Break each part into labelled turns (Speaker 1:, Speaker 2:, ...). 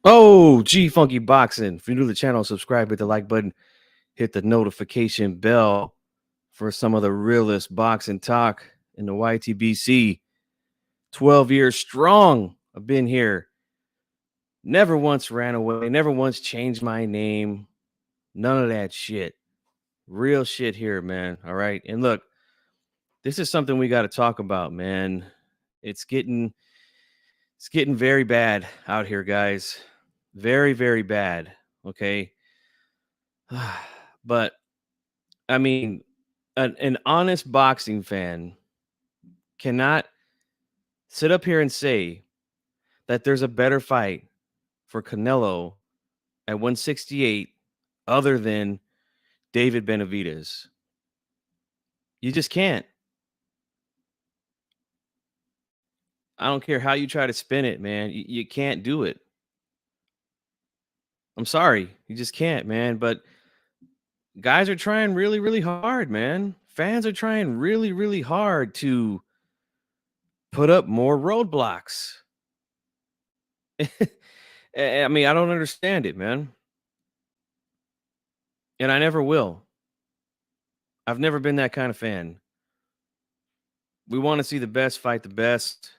Speaker 1: Oh, G Funky Boxing. If you're new to the channel, subscribe, hit the like button, hit the notification bell for some of the realest boxing talk in the YTBC. 12 years strong. I've been here. Never once ran away, never once changed my name. None of that shit. Real shit here, man. All right. And look, this is something we got to talk about, man. It's getting very bad out here, guys. Very, very bad. Okay. But I mean, an honest boxing fan cannot sit up here and say that there's a better fight for Canelo at 168 other than David Benavidez. You just can't. I don't care how you try to spin it, man. You can't do it. I'm sorry. You just can't, man. But guys are trying really, really hard, man. Fans are trying really, really hard to put up more roadblocks. I mean, I don't understand it, man. And I never will. I've never been that kind of fan. We want to see the best fight the best.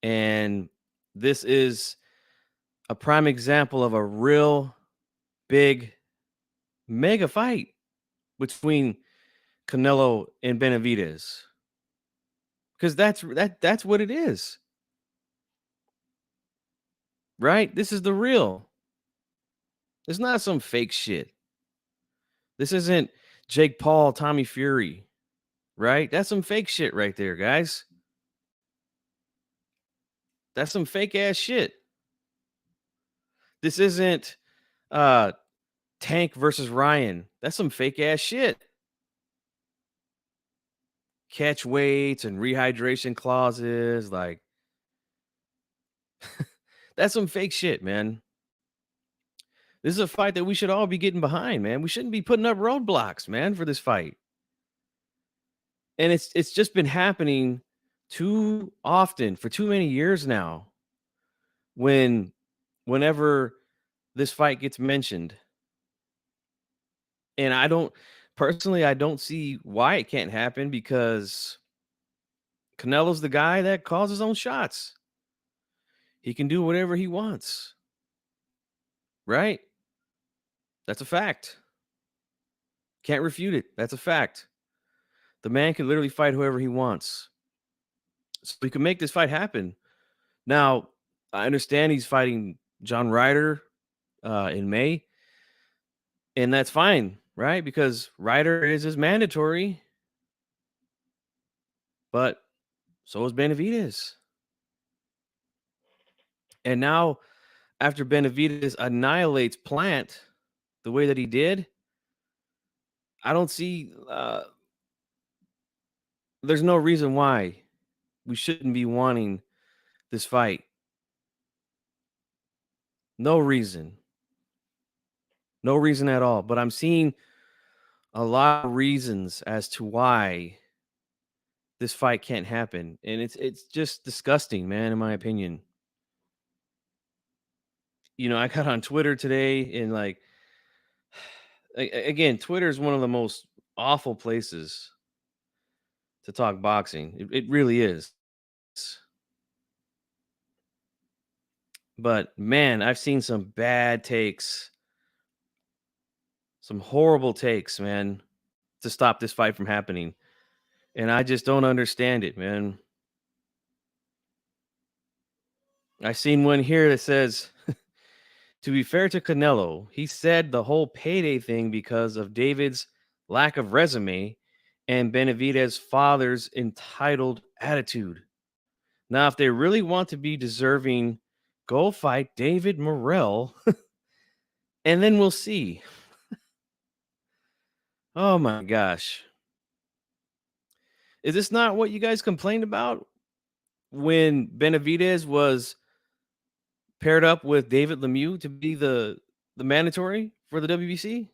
Speaker 1: And this is a prime example of a real big mega fight between Canelo and Benavidez. Because that's what it is. Right? This is the real. It's not some fake shit. This isn't Jake Paul, Tommy Fury. Right? That's some fake shit right there, guys. That's some fake ass shit. This isn't Tank versus Ryan. That's some fake ass shit. Catch weights and rehydration clauses, like that's some fake shit, man. This is a fight that we should all be getting behind, man. We shouldn't be putting up roadblocks, man, for this fight. And it's just been happening too often for too many years now. Whenever this fight gets mentioned, and I don't see why it can't happen, because Canelo's the guy that calls his own shots. He can do whatever he wants. Right? That's a fact. Can't refute it. That's a fact. The man can literally fight whoever he wants. So we can make this fight happen. Now, I understand he's fighting John Ryder in May. And that's fine, right? Because Ryder is his mandatory. But so is Benavidez. And now, after Benavidez annihilates Plant the way that he did, I don't see there's no reason why we shouldn't be wanting this fight. No reason. No reason at all. But I'm seeing a lot of reasons as to why this fight can't happen. And it's just disgusting, man, in my opinion. You know, I got on Twitter today, and like again, Twitter is one of the most awful places to talk boxing. It really is. But man, I've seen some bad takes, some horrible takes, man, to stop this fight from happening. And I just don't understand it, man. I seen one here that says, to be fair to Canelo, he said the whole payday thing because of David's lack of resume and Benavidez's father's entitled attitude. Now, if they really want to be deserving, go fight David Morrell, and then we'll see. Oh my gosh. Is this not what you guys complained about when Benavidez was paired up with David Lemieux to be the mandatory for the WBC?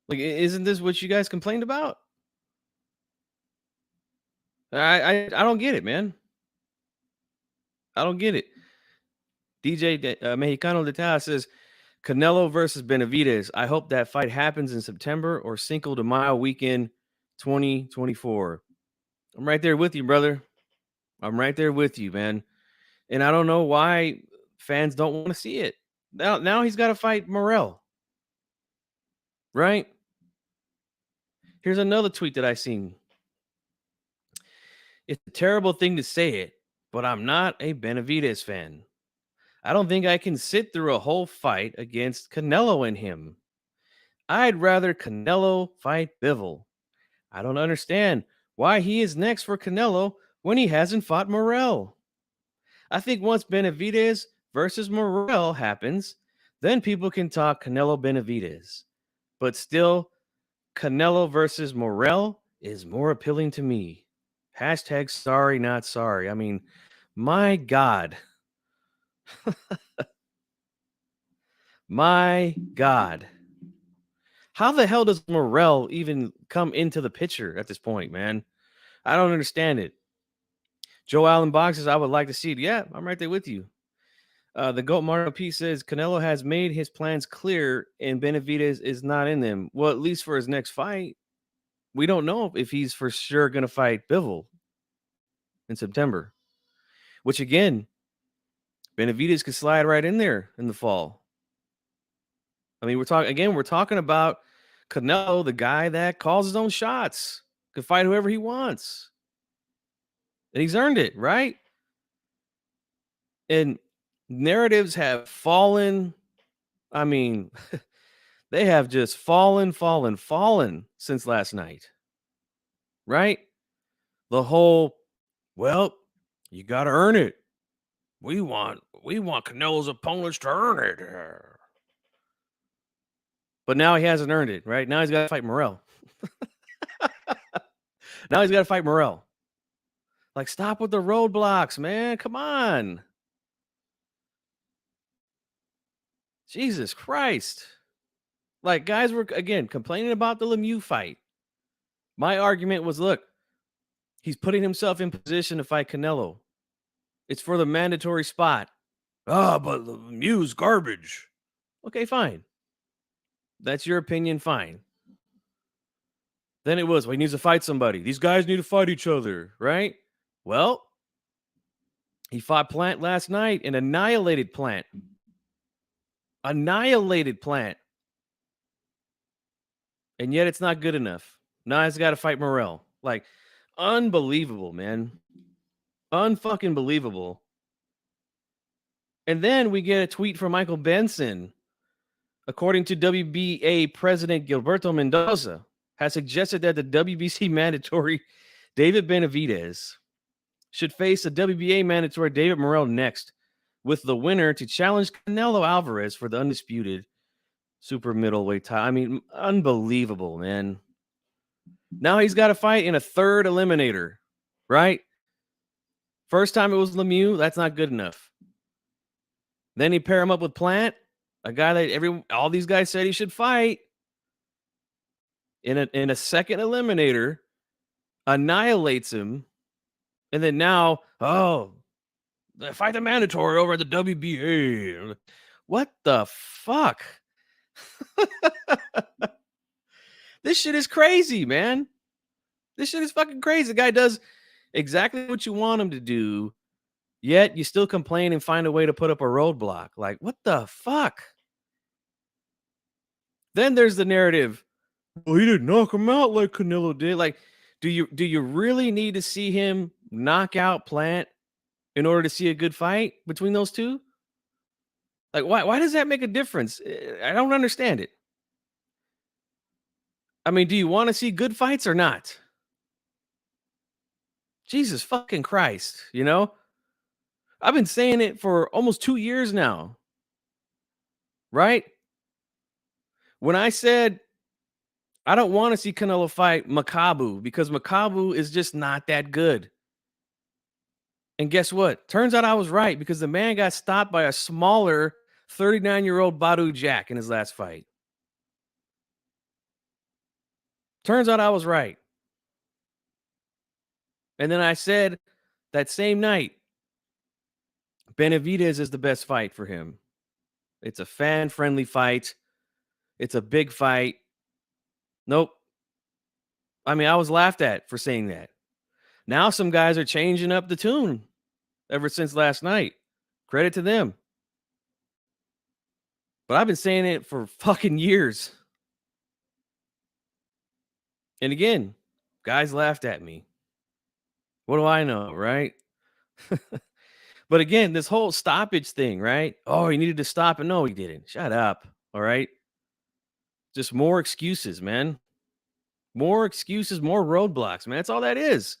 Speaker 1: Like, isn't this what you guys complained about? I don't get it, man. I don't get it. Mexicano de Tala says Canelo versus Benavidez. I hope that fight happens in September or Cinco de Mayo weekend 2024. I'm right there with you, brother. I'm right there with you, man. And I don't know why fans don't want to see it. Now he's got to fight Morrell, right? Here's another tweet that I seen. It's a terrible thing to say it, but I'm not a Benavidez fan. I don't think I can sit through a whole fight against Canelo and him. I'd rather Canelo fight Bivol. I don't understand why he is next for Canelo when he hasn't fought Morrell. I think once Benavidez versus Morrell happens, then people can talk Canelo Benavidez. But still, Canelo versus Morrell is more appealing to me. Hashtag sorry, not sorry. I mean, my God. My God. How the hell does Morrell even come into the picture at this point, man? I don't understand it. Joe Allen boxes, I would like to see it. Yeah, I'm right there with you. The Goat Mario P says Canelo has made his plans clear and Benavidez is not in them. Well, at least for his next fight. We don't know if he's for sure going to fight Bivol in September, which again, Benavidez could slide right in there in the fall. I mean, we're talking about Canelo, the guy that calls his own shots, could fight whoever he wants. And he's earned it, right? And narratives have fallen. I mean, they have just fallen since last night. Right? The whole, well, you got to earn it. We want Canelo's opponents to earn it. But now he hasn't earned it, right? Now he's got to fight Morrell. Now he's got to fight Morrell. Like, stop with the roadblocks, man. Come on. Jesus Christ. Like, guys were, again, complaining about the Lemieux fight. My argument was, look, he's putting himself in position to fight Canelo. It's for the mandatory spot. But Lemieux's garbage. Okay, fine. That's your opinion, fine. Then it was, well, he needs to fight somebody. These guys need to fight each other, right? Well, he fought Plant last night and annihilated Plant. Annihilated Plant. And yet it's not good enough. Now he's got to fight Morrell. Like, unbelievable, man. Unfucking believable. And then we get a tweet from Michael Benson. According to WBA President Gilberto Mendoza, has suggested that the WBC mandatory David Benavidez should face the WBA mandatory David Morrell next, with the winner to challenge Canelo Alvarez for the undisputed super middleweight title. I mean, unbelievable, man. Now he's got to fight in a third eliminator, right? First time it was Lemieux. That's not good enough. Then he pair him up with Plant, a guy that all these guys said he should fight. In a second eliminator, annihilates him, and then now, fight the mandatory over at the WBA. What the fuck? This shit is crazy, man. This shit is fucking crazy. The guy does exactly what you want him to do, yet you still complain and find a way to put up a roadblock. Like, what the fuck? Then there's the narrative, well, he didn't knock him out like Canelo did. Like, do you really need to see him knock out Plant in order to see a good fight between those two? Like, why does that make a difference? I don't understand it. I mean, do you want to see good fights or not? Jesus fucking Christ, you know? I've been saying it for almost 2 years now. Right? When I said I don't want to see Canelo fight Makabu because Makabu is just not that good. And guess what? Turns out I was right because the man got stopped by a smaller 39-year-old Badu Jack in his last fight. Turns out I was right. And then I said that same night, Benavidez is the best fight for him. It's a fan-friendly fight. It's a big fight. Nope. I mean, I was laughed at for saying that. Now some guys are changing up the tune ever since last night. Credit to them. But I've been saying it for fucking years. And again, guys laughed at me. What do I know, right? But again, this whole stoppage thing, right? Oh, he needed to stop. And no, he didn't. Shut up. All right. Just more excuses, man. More excuses, more roadblocks, man. That's all that is.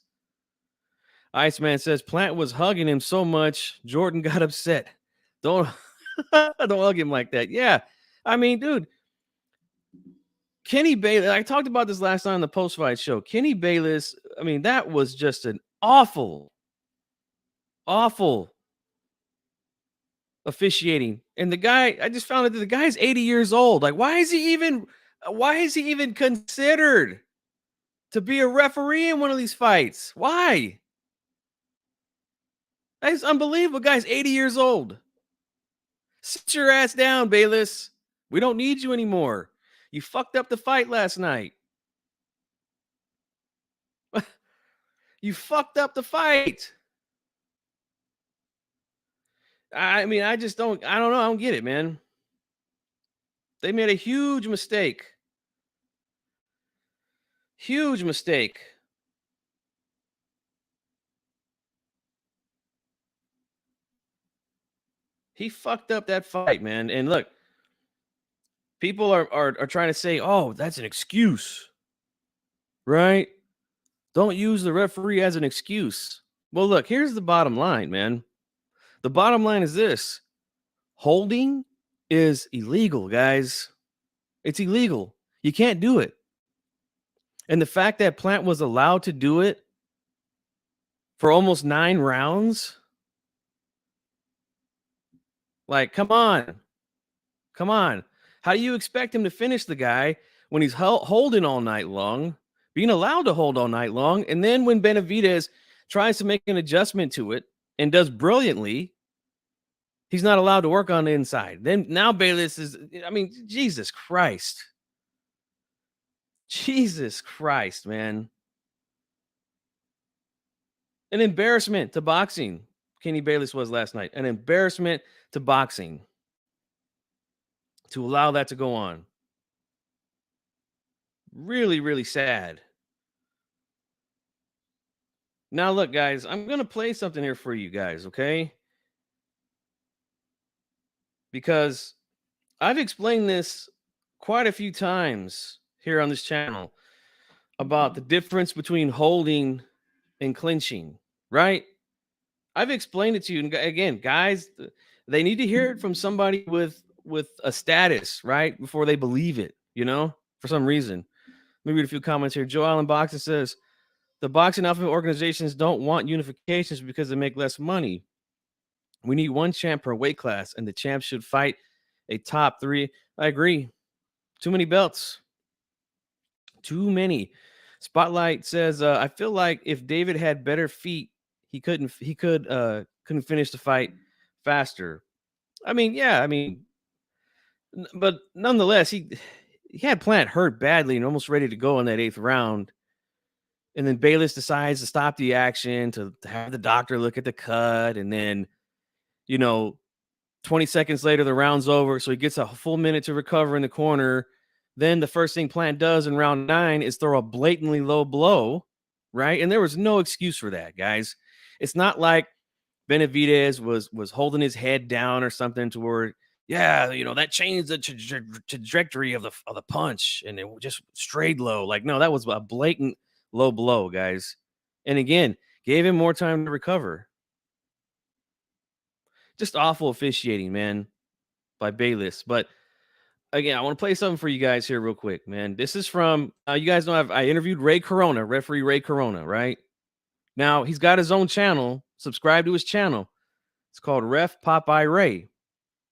Speaker 1: Iceman says Plant was hugging him so much, Jordan got upset. Don't don't hug him like that. Yeah. I mean, dude, Kenny Bayless, I talked about this last night on the post-fight show. Kenny Bayless, I mean, that was just an awful, awful officiating. And the guy, I just found out that the guy's 80 years old. Like, why is he even considered to be a referee in one of these fights? Why? That's unbelievable. Guy's 80 years old. Sit your ass down, Bayless. We don't need you anymore. You fucked up the fight last night. You fucked up the fight. I mean, I don't know. I don't get it, man. They made a huge mistake. Huge mistake. He fucked up that fight, man. And look, people are trying to say, oh, that's an excuse. Right? Don't use the referee as an excuse. Well, look, here's the bottom line, man. The bottom line is this. Holding is illegal, guys. It's illegal. You can't do it. And the fact that Plant was allowed to do it for almost 9 rounds, like, come on. Come on. How do you expect him to finish the guy when he's holding all night long, being allowed to hold all night long? And then when Benavidez tries to make an adjustment to it and does brilliantly, he's not allowed to work on the inside. Then now Bayless is, I mean, Jesus Christ. Jesus Christ, man. An embarrassment to boxing. Kenny Bayless was last night. An embarrassment to boxing. To allow that to go on. Really, really sad. Now, look, guys, I'm going to play something here for you guys, okay? Because I've explained this quite a few times here on this channel about the difference between holding and clinching, right? I've explained it to you. And again, guys, they need to hear it from somebody with a status, right? Before they believe it, for some reason. Let me read a few comments here. Joe Allen Boxing says, the boxing alpha organizations don't want unifications because they make less money. We need one champ per weight class, and the champ should fight a top 3. I agree. Too many belts. Too many. Spotlight says, I feel like if David had better feet, he couldn't finish the fight faster. I mean, yeah, but nonetheless, he had Plant hurt badly and almost ready to go in that 8th round. And then Bayless decides to stop the action, to have the doctor look at the cut. And then, 20 seconds later, the round's over. So he gets a full minute to recover in the corner. Then the first thing Plant does in round 9 is throw a blatantly low blow, right? And there was no excuse for that, guys. It's not like Benavidez was holding his head down or something to where, yeah, that changed the trajectory of the punch and it just strayed low. Like, no, that was a blatant low blow, guys. And again, gave him more time to recover. Just awful officiating, man, by Bayless. But again, I want to play something for you guys here real quick, man. This is from, you guys know I interviewed Ray Corona, referee Ray Corona, right? Now, he's got his own channel. Subscribe to his channel. It's called Ref Popeye Ray.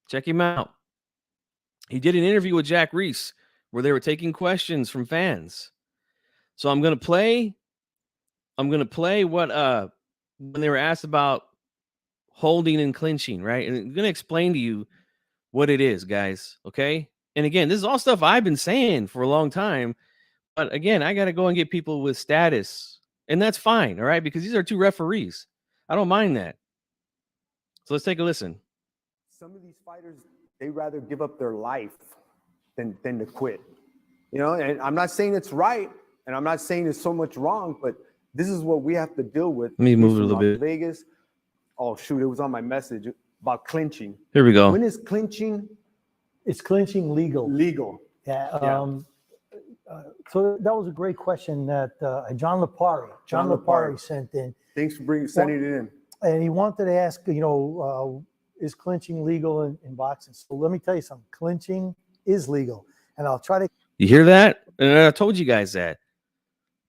Speaker 1: Check him out. He did an interview with Jack Reese where they were taking questions from fans. So I'm going to play what when they were asked about holding and clinching, right? And I'm gonna explain to you what it is, guys. Okay. And again, this is all stuff I've been saying for a long time. But again, I gotta go and get people with status. And that's fine, all right, because these are two referees. I don't mind that. So let's take a listen.
Speaker 2: Some of these fighters, they rather give up their life than to quit. You know, and I'm not saying it's right, and I'm not saying there's so much wrong, but this is what we have to deal with.
Speaker 1: Let me move it a little bit.
Speaker 2: Vegas. Oh shoot, it was on my message about clinching.
Speaker 1: Here we go.
Speaker 2: When is clinching?
Speaker 3: Is clinching legal?
Speaker 2: Legal.
Speaker 3: Yeah. So that was a great question that John Lapari sent in.
Speaker 2: Thanks for sending it in.
Speaker 3: And he wanted to ask, is clinching legal in boxing? So let me tell you something. Clinching is legal, and I'll try to.
Speaker 1: You hear that? And I told you guys that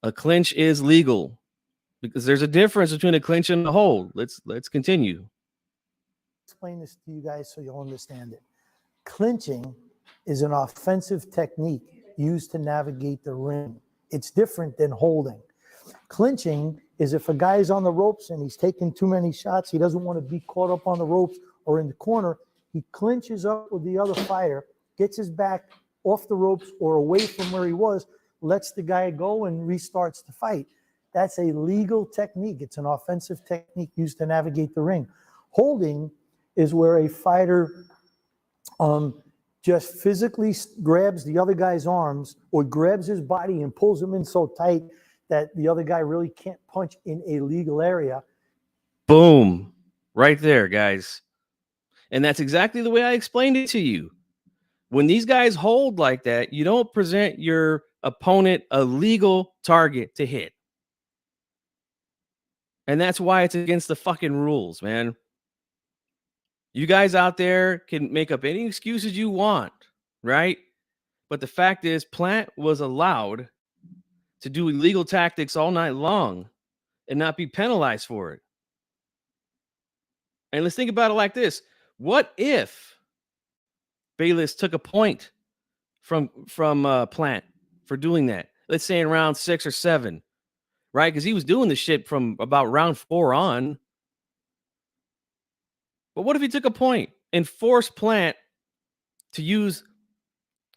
Speaker 1: a clinch is legal because there's a difference between a clinch and a hold. Let's continue.
Speaker 3: Explain this to you guys so you'll understand it. Clinching is an offensive technique used to navigate the ring. It's different than holding. Clinching is if a guy is on the ropes and he's taking too many shots, he doesn't want to be caught up on the ropes or in the corner, he clinches up with the other fighter, gets his back off the ropes or away from where he was, lets the guy go and restarts the fight. That's a legal technique. It's an offensive technique used to navigate the ring. Holding is where a fighter just physically grabs the other guy's arms or grabs his body and pulls him in so tight that the other guy really can't punch in a legal area.
Speaker 1: Boom. Right there, guys. And that's exactly the way I explained it to you. When these guys hold like that, you don't present your opponent a legal target to hit. And that's why it's against the fucking rules, man. You guys out there can make up any excuses you want, right? But the fact is, Plant was allowed to do illegal tactics all night long and not be penalized for it. And let's think about it like this. What if Bayless took a point from Plant for doing that? Let's say in round 6 or 7, right? Because he was doing the shit from about round 4 on. But what if he took a point and forced Plant to use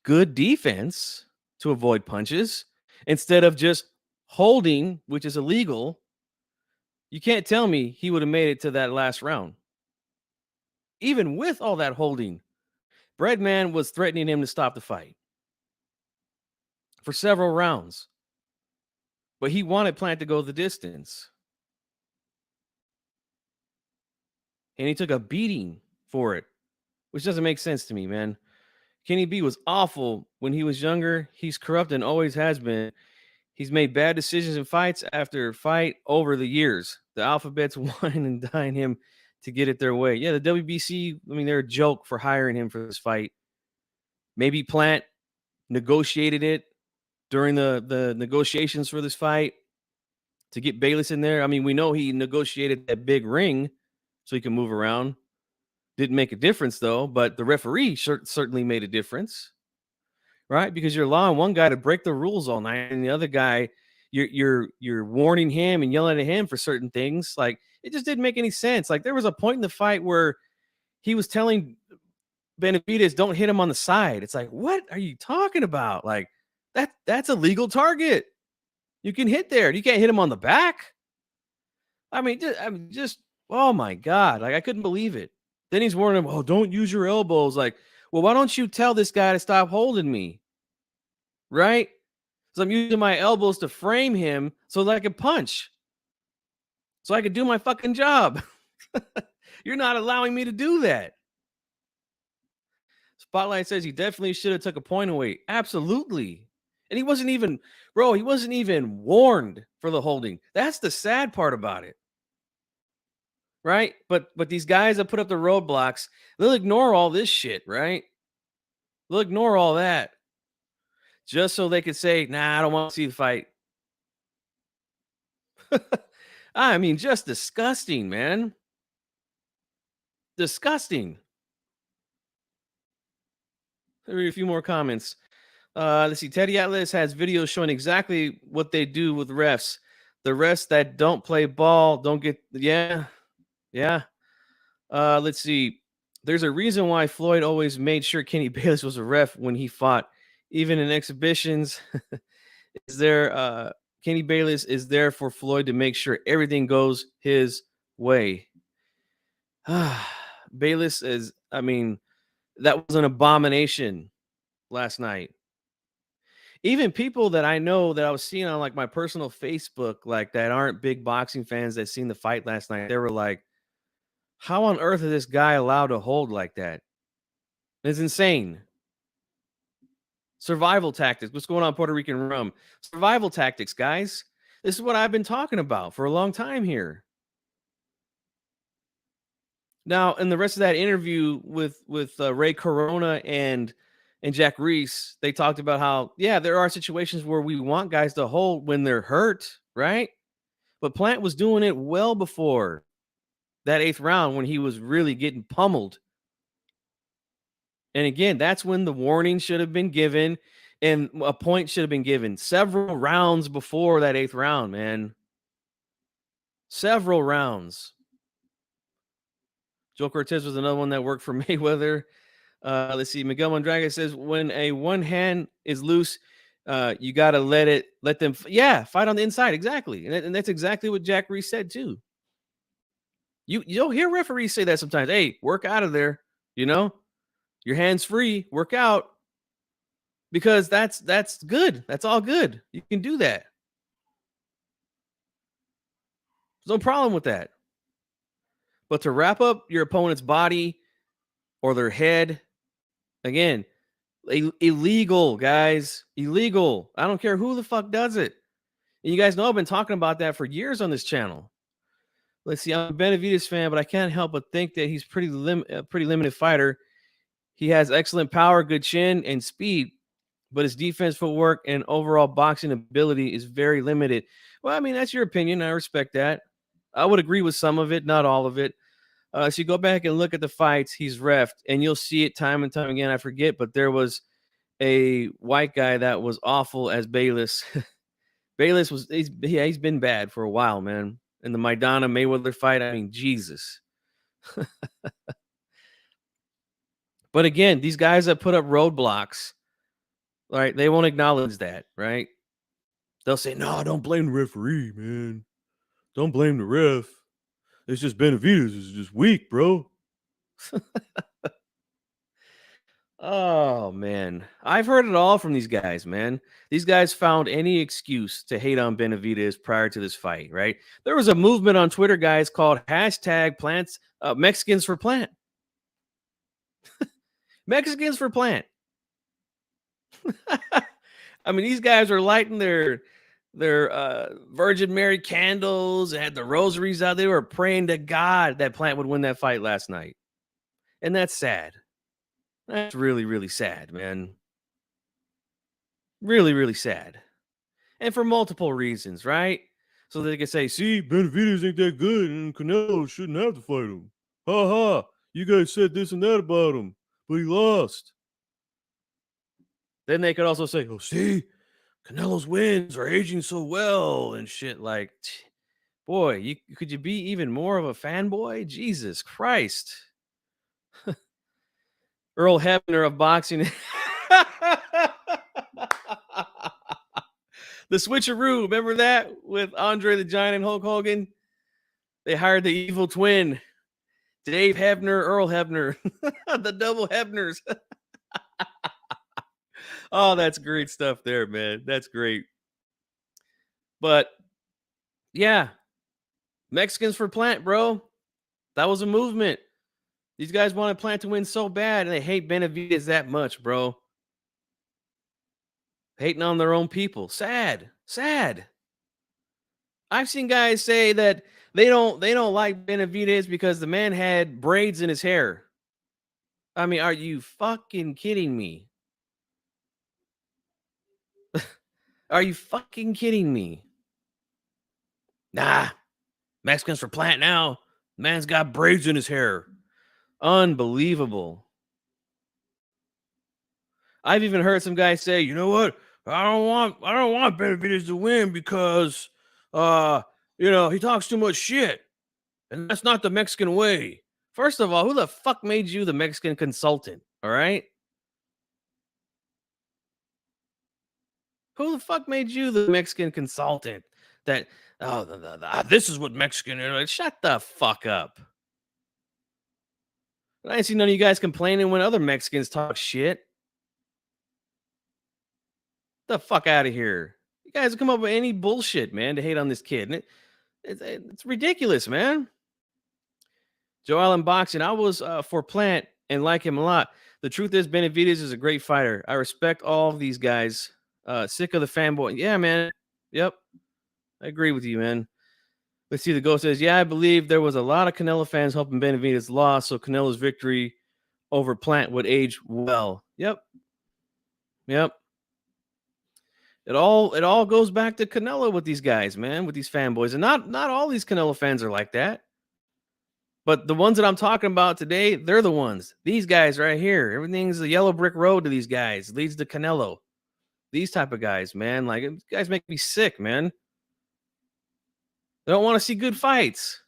Speaker 1: good defense to avoid punches instead of just holding, which is illegal? You can't tell me he would have made it to that last round. Even with all that holding, Breadman was threatening him to stop the fight for several rounds. But he wanted Plant to go the distance. And he took a beating for it, which doesn't make sense to me, man. Kenny B was awful when he was younger. He's corrupt and always has been. He's made bad decisions in fights after fight over the years. The alphabets wine and dine him to get it their way. Yeah, the WBC, I mean, they're a joke for hiring him for this fight. Maybe Plant negotiated it during the negotiations for this fight to get Bayless in there. I mean, we know he negotiated that big ring so he can move around. Didn't make a difference, though, but the referee certainly made a difference, right? Because you're allowing one guy to break the rules all night, and the other guy, you're warning him and yelling at him for certain things. Like, it just didn't make any sense. Like, there was a point in the fight where he was telling Benavidez, don't hit him on the side. It's like, what are you talking about? Like, that's a legal target. You can hit there. You can't hit him on the back. I mean, just oh my God. Like, I couldn't believe it. Then he's warning him, oh, don't use your elbows. Like, well, why don't you tell this guy to stop holding me? Right? So I'm using my elbows to frame him so that I can punch. So I could do my fucking job. You're not allowing me to do that. Spotlight says he definitely should have took a point away. Absolutely. And he wasn't even warned for the holding. That's the sad part about it. Right? But these guys that put up the roadblocks, they'll ignore all this shit, right? They'll ignore all that just so they could say, nah, I don't want to see the fight. I mean, just disgusting, man. Disgusting. Let me read a few more comments. Let's see. Teddy Atlas has videos showing exactly what they do with refs. The refs that don't play ball don't get, yeah. Let's see. There's a reason why Floyd always made sure Kenny Bayless was a ref when he fought, even in exhibitions. Is there Kenny Bayless is there for Floyd to make sure everything goes his way. Bayless is, I mean, that was an abomination last night. Even people that I know that I was seeing on like my personal Facebook, like that aren't big boxing fans that seen the fight last night, they were like, how on earth is this guy allowed to hold like that? It's insane. Survival tactics. What's going on, Puerto Rican rum? Survival tactics, guys. This is what I've been talking about for a long time here. Now, in the rest of that interview with Ray Corona and Jack Reese, they talked about how, yeah, there are situations where we want guys to hold when they're hurt, right? But Plant was doing it well before that 8th round when he was really getting pummeled. And again, that's when the warning should have been given and a point should have been given several rounds before that 8th round, man. Several rounds. Joe Cortez was another one that worked for Mayweather. Let's see. Miguel Mondraga says when a one hand is loose, you got to let them fight on the inside. Exactly. And that's exactly what Jack Reese said too. You'll hear referees say that sometimes. Hey, work out of there. You know, your hands free, work out. Because that's good. That's all good. You can do that. There's no problem with that. But to wrap up your opponent's body or their head, again, illegal, guys. Illegal. I don't care who the fuck does it. And you guys know I've been talking about that for years on this channel. Let's see. I'm a Benavidez fan, but I can't help but think that he's a pretty limited fighter. He has excellent power, good chin, and speed, but his defense, footwork, and overall boxing ability is very limited. Well, I mean, that's your opinion. I respect that. I would agree with some of it, not all of it. So you go back and look at the fights he's reffed, and you'll see it time and time again. I forget, but there was a white guy that was awful as Bayless. Bayless he's been bad for a while, man. In the Maidana Mayweather fight, I mean, Jesus. But again, these guys that put up roadblocks, right? They won't acknowledge that, right? They'll say, "No, don't blame the referee, man. Don't blame the ref. It's just Benavidez is just weak, bro." Oh, man. I've heard it all from these guys, man. These guys found any excuse to hate on Benavidez prior to this fight, right? There was a movement on Twitter, guys, called #Plants Mexicans for Plant. Mexicans for Plant. I mean, these guys are lighting their Virgin Mary candles, had the rosaries out. They were praying to God that Plant would win that fight last night. And that's sad. That's really, really sad, man. Really, really sad. And for multiple reasons, right? So they can say, see, Benavidez ain't that good and Canelo shouldn't have to fight him. Ha ha. You guys said this and that about him, but he lost. Then they could also say, oh, see, Canelo's wins are aging so well and shit. Like, boy, could you be even more of a fanboy? Jesus Christ. Earl Hebner of boxing. The switcheroo, remember that with Andre the Giant and Hulk Hogan? They hired the evil twin, Dave Hebner, Earl Hebner, the double Hebners. Oh, that's great stuff there, man. That's great. But yeah, Mexicans for Plant, bro. That was a movement. These guys wanted Plant to win so bad, and they hate Benavidez that much, bro. Hating on their own people. Sad. I've seen guys say that they don't like Benavidez because the man had braids in his hair. I mean, are you fucking kidding me? Are you fucking kidding me? Nah, Mexicans for Plant now. Man's got braids in his hair. Unbelievable. I've even heard some guys say, you know what? I don't want Benavidez to win because he talks too much shit. And that's not the Mexican way. First of all, who the fuck made you the Mexican consultant? All right. Who the fuck made you the Mexican consultant? That this is what Mexican is. Like, shut the fuck up. I ain't seen none of you guys complaining when other Mexicans talk shit. The fuck out of here. You guys come up with any bullshit, man, to hate on this kid. And it's ridiculous, man. Joe Allen boxing. I was for Plant and like him a lot. The truth is, Benavidez is a great fighter. I respect all of these guys. Sick of the fanboy. Yeah, man. Yep. I agree with you, man. Let's see. The Ghost says, yeah, I believe there was a lot of Canelo fans hoping Benavidez lost, so Canelo's victory over Plant would age well. Yep. Yep. It all goes back to Canelo with these guys, man, with these fanboys. And not all these Canelo fans are like that. But the ones that I'm talking about today, they're the ones. These guys right here. Everything's a yellow brick road to these guys. It leads to Canelo. These type of guys, man. Like, these guys make me sick, man. They don't want to see good fights.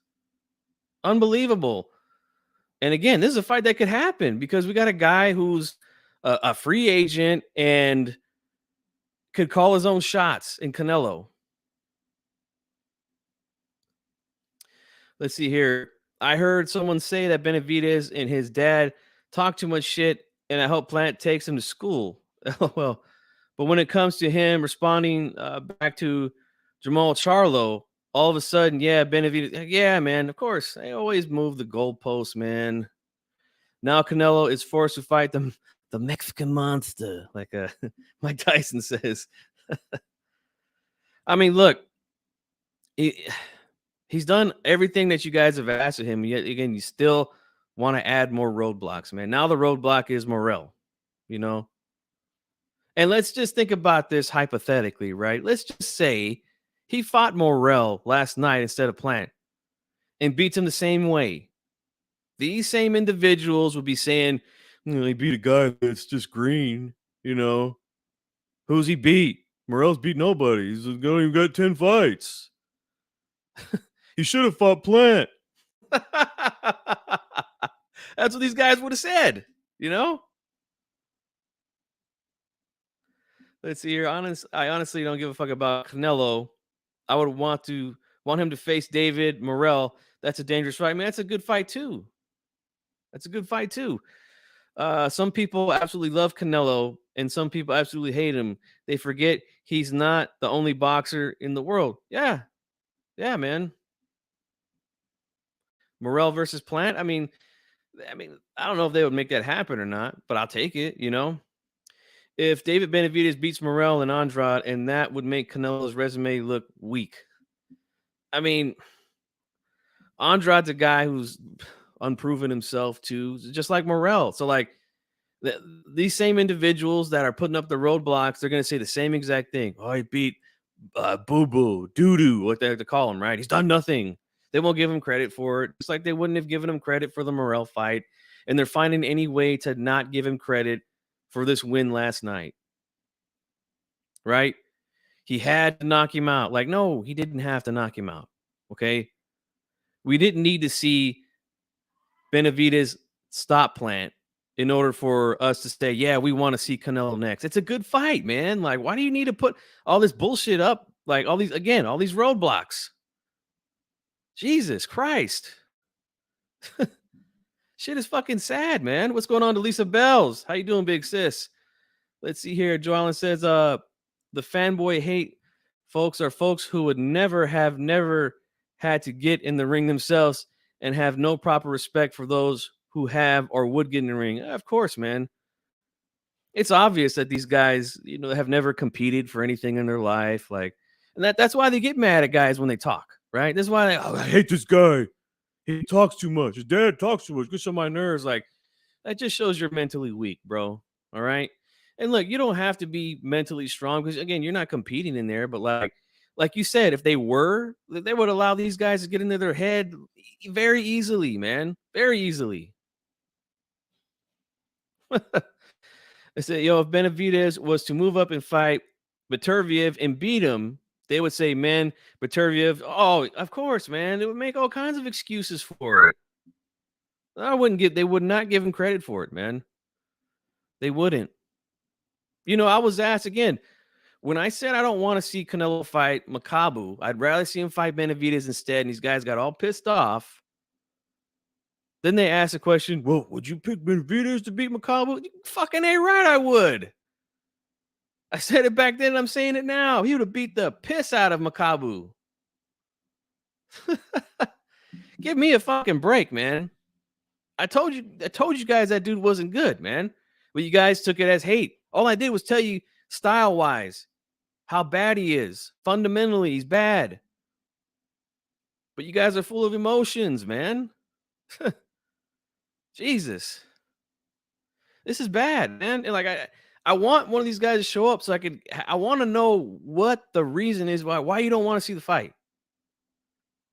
Speaker 1: Unbelievable. And again, this is a fight that could happen because we got a guy who's a free agent and could call his own shots in Canelo. Let's see here. I heard someone say that Benavidez and his dad talk too much shit, and I hope Plant takes him to school. Well, but when it comes to him responding back to Jamal Charlo, all of a sudden, yeah, Benavidez, yeah, man, of course, they always move the goalposts, man. Now Canelo is forced to fight the Mexican monster, like Mike Tyson says. I mean, look, he's done everything that you guys have asked of him. Yet again, you still want to add more roadblocks, man. Now the roadblock is Morrell, you know. And let's just think about this hypothetically, right? Let's just say he fought Morrell last night instead of Plant and beats him the same way. These same individuals would be saying, he beat a guy that's just green, you know. Who's he beat? Morrell's beat nobody. He's only even got 10 fights. He should have fought Plant. That's what these guys would have said, you know? Let's see here. I honestly don't give a fuck about Canelo. I would want him to face David Morrell. That's a dangerous fight. I mean, that's a good fight too. That's a good fight too. Some people absolutely love Canelo, and some people absolutely hate him. They forget he's not the only boxer in the world. Yeah, man. Morrell versus Plant. I mean, I don't know if they would make that happen or not, but I'll take it. You know, if David Benavidez beats Morrell and Andrade, and that would make Canelo's resume look weak. I mean, Andrade's a guy who's unproven himself too, just like Morrell. So like these same individuals that are putting up the roadblocks, they're going to say the same exact thing. Oh, he beat Boo Boo, Doo Doo, what they have to call him, right? He's done nothing. They won't give him credit for it. Just like they wouldn't have given him credit for the Morrell fight. And they're finding any way to not give him credit for this win last night. Right? He had to knock him out. Like, no, he didn't have to knock him out. Okay? We didn't need to see Benavidez stop Plant in order for us to say, yeah, we want to see Canelo next. It's a good fight, man. Like, why do you need to put all this bullshit up? Like all these roadblocks. Jesus Christ. Shit is fucking sad, man. What's going on to Lisa Bells? How you doing, big sis? Let's see here. Joe Allen says, the fanboy hate folks are folks who would never had to get in the ring themselves and have no proper respect for those who have or would get in the ring. Of course, man. It's obvious that these guys, you know, have never competed for anything in their life. Like, and that's why they get mad at guys when they talk, right? That's why I hate this guy. He talks too much. His dad talks too much. Gets on my nerves. Like, that just shows you're mentally weak, bro. All right. And look, you don't have to be mentally strong because again, you're not competing in there. But like you said, if they were, they would allow these guys to get into their head very easily, man. Very easily. I said, yo, if Benavidez was to move up and fight Beterbiev and beat him, they would say, man, Beterbiev, oh, of course, man. They would make all kinds of excuses for it. They would not give him credit for it, man. They wouldn't. You know, I was asked again, when I said I don't want to see Canelo fight Makabu, I'd rather see him fight Benavidez instead, and these guys got all pissed off. Then they asked the question, well, would you pick Benavidez to beat Makabu? You fucking ain't right, I would. I said it back then, and I'm saying it now. He would have beat the piss out of Makabu. Give me a fucking break, man. I told you guys that dude wasn't good, man. But you guys took it as hate. All I did was tell you style-wise how bad he is. Fundamentally, he's bad. But you guys are full of emotions, man. Jesus. This is bad, man. And like I want one of these guys to show up so I want to know what the reason is why you don't want to see the fight.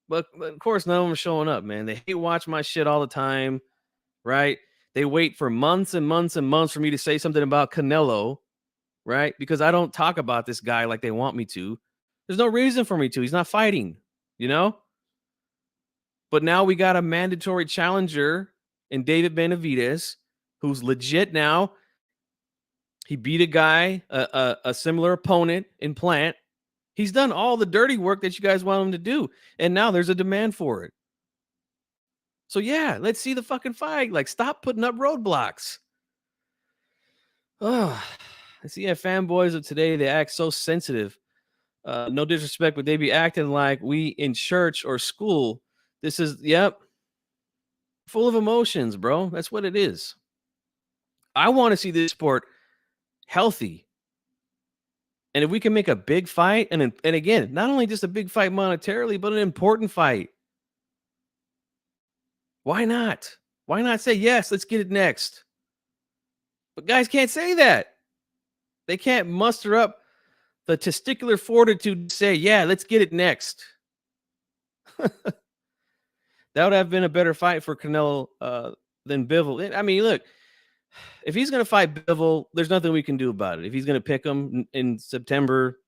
Speaker 1: But of course, none of them are showing up, man. They hate watch my shit all the time, right? They wait for months and months and months for me to say something about Canelo, right? Because I don't talk about this guy like they want me to. There's no reason for me to. He's not fighting, you know? But now we got a mandatory challenger in David Benavidez, who's legit now. He beat a guy, a similar opponent in Plant. He's done all the dirty work that you guys want him to do. And now there's a demand for it. So yeah, let's see the fucking fight. Like, stop putting up roadblocks. Oh, I see fanboys of today, they act so sensitive. No disrespect, but they be acting like we in church or school. This is, yep, full of emotions, bro. That's what it is. I want to see this sport healthy. And if we can make a big fight, and again, not only just a big fight monetarily, but an important fight. Why not? Why not say, yes, let's get it next? But guys can't say that. They can't muster up the testicular fortitude to say, yeah, let's get it next. That would have been a better fight for Canelo than Bivol. I mean, look, if he's going to fight Bivol, there's nothing we can do about it. If he's going to pick him in September,